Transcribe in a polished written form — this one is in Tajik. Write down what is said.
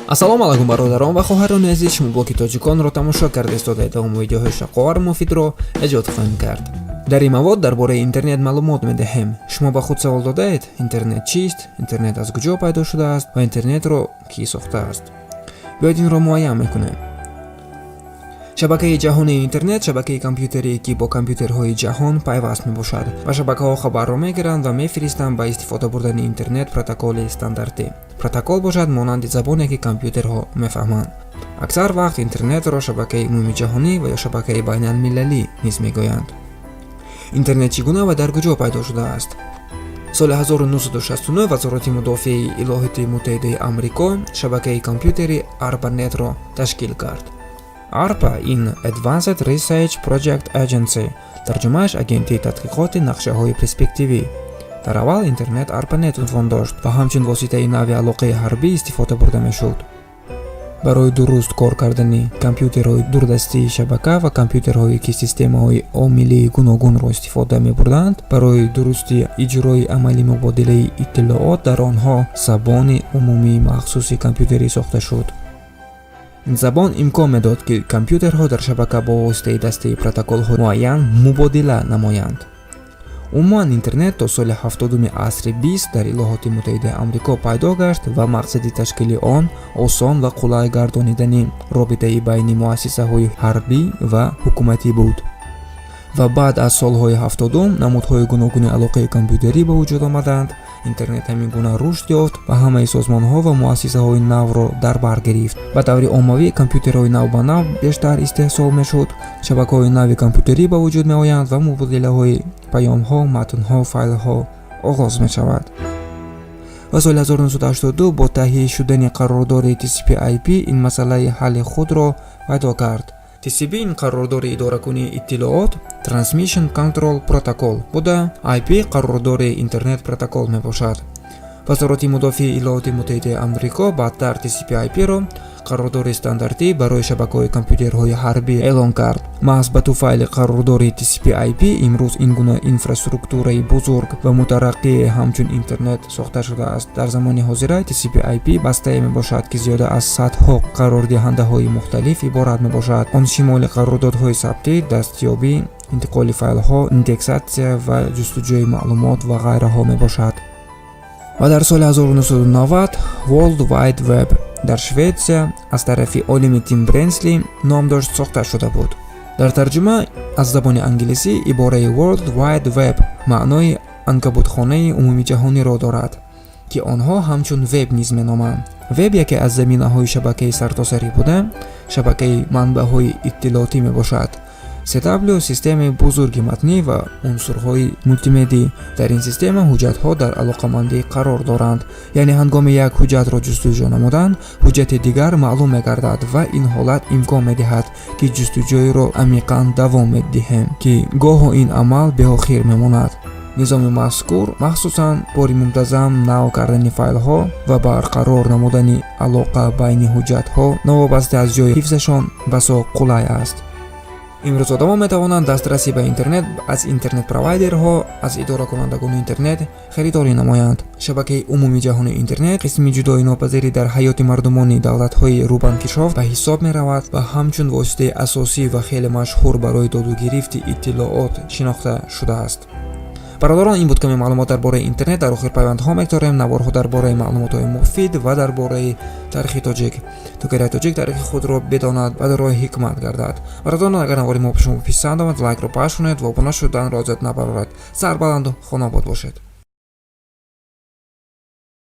ассалому алайкум бародарон ва хоҳарони азиз, шумо блоки тоҷиконро тамошо кардед. Додаи видеоҳои шавқовар муфидро эҷод хоҳем кард. дар ин мавод дар бораи интернет маълумот медиҳем. Шумо ба худ савол додаед: интернет чист, интернет аз куҷо пайдо шудааст ва интернетро кӣ сохтааст? биёед инро муайян мекунем. шабакаи ҷаҳонии интернет шабакаи компютере ки бо компютерҳои ҷаҳон пайваст мебошад ва шабакаҳо хабарро мегиранд ва мефиристанд ба истифода бурдани интернет протоколи стандартӣ. Протокол бошад монанди забоне ки компютерҳо мефаҳманд. аксар вақт интернетро шабакаи умумии ҷаҳонӣ ва ё шабакаи байналмилалӣ низ мегӯянд. интернет чӣ гуна ва дар куҷо пайдо шудааст? соли 1969 вазорати мудофиаи Иёлоти Муттаҳидаи Амрико шабакаи компютери ARPANET-ро ташкил кард. ARPA ин Advanced Research Project Agency, тарҷумааш агентии тадқиқоти нақшаҳои перспективӣ. дар аввал интернет ARPANET унвон дошт ва ҳамчун воситаи нави алоқаи ҳарбӣ истифода бурда мешуд. барои дуруст кор кардани компютерҳои дурдастии шабака ва компютерҳое ки системаҳои омилии гуногунро истифода мебурданд, барои дурусти иҷрои амалии мубодилаи иттилоот дар онҳо забони умумии махсуси компютерӣ сохта шуд. ин забон имкон медод ки компютерҳо дар шабака бо воситаи дастаи протоколҳои муайян мубодила намоянд. умуман интернет то соли 70-уми асри 20 дар Иёлоти Муттаҳидаи Амрико пайдо гашт ва мақсади ташкили он осон ва қулай гардонидани робитаи байни муассисаҳои ҳарбӣ ва ҳукуматӣ буд. ва баъд аз солҳои 70-ум намудҳои гуногуни алоқаи компютерӣ ба вуҷуд омаданд. интернет ҳамин гуна рушд ёфт ва ҳамаи созмонҳо ва муассисаҳои навро дар бар гирифт. ба таври оммавӣ компютерҳои нав ба нав бештар истеҳсол мешуд, шабакаҳои нави компютерӣ ба вуҷуд меоянд ва мубодилаҳои паёмҳо, матнҳо, файлҳо оғоз мешавад. ва соли 1982 бо таҳия шудани қарордори TCP/IP ин масъалаи ҳалли худро пайдо кард. TCP ин қарордори идоракунии иттилоот Transmission Control Protocol буда, IP қарордори интернет протокол мебошад. вазорати мудофиаи Иёлоти Муттаҳидаи Амрико баъдтар TCP/IP-ро қарордори стандартӣ барои шабакаҳои компютерҳои ҳарбӣ эълон кард. маҳз ба туфайли қарордори TCP/IP имрӯз ин гуна инфраструктураи бузург ва мутараққие ҳамчун интернет сохта шудааст. дар замони ҳозира TCP/IP бастае мебошад ки зиёда аз садҳо қарордиҳандаҳои мухталиф иборат мебошад. он шимоли қарордодҳои сабтӣ, дастёбӣ, интиқоли файлҳо, индексатсия ва ҷустуҷӯи маълумот ва ғайраҳо мебошад. ва дар соли 1990 World Wide Web дар Шветсия аз тарафи олими Тим Бернерс-Ли ном дошт сохта шуда буд. дар тарҷума аз забони англисӣ ибораи World Wide Web маънои анкабутхонаи умумиҷаҳониро дорад, ки онҳо ҳамчун веб низ меноманд. веб яке аз заминаҳои шабакаи сартосарӣ буда, шабакаи манбаъҳои иттилоотӣ мебошад. CW системаи бузурги матнӣ ва унсурҳои мултимедӣ. дар ин система ҳуҷҷатҳо дар алоқамандӣ қарор доранд, яъне ҳангоми як ҳуҷҷатро ҷустуҷӯ намудан, ҳуҷҷати дигар маълум мегардад ва ин ҳолат имкон медиҳад ки ҷустуҷӯиро амиқан давом медиҳем, ки гоҳо ин амал беохир мемонад. низоми мазкур махсусан бори мунтазам нав кардани файлҳо ва барқарор намудани алоқа байни ҳуҷҷатҳо новобаста аз ҷои ҳифзашон басо қулай аст. имрӯз одамон метавонанд дастрасӣ ба интернет аз интернет-провайдерҳо, аз идоракунандагони интернет харидорӣ намоянд. шабакаи умумии ҷаҳони интернет қисми ҷудои нопазирӣ дар ҳаёти мардумони давлатҳои рӯбанкишоф ба ҳисоб меравад ва ҳамчун воситаи асосӣ ва хеле машҳур барои додугирифти иттилоот шинохта шудааст. бародарон, ин буд каме маълумот дар бораи интернет. дар охир пайвандҳо мекторем навборҳо дар бораи маълумотҳои муфид ва дар бораи таърихи тоҷик. то гераи тоҷик таърихи худро бидонад ва дар роҳи ҳикмат гардад. бародарон, агар навбори мо ба шумо писанд омад, лайкро пахш кунед ва обуна шуданро озод набарорад. сарбаланду хонобод бошед.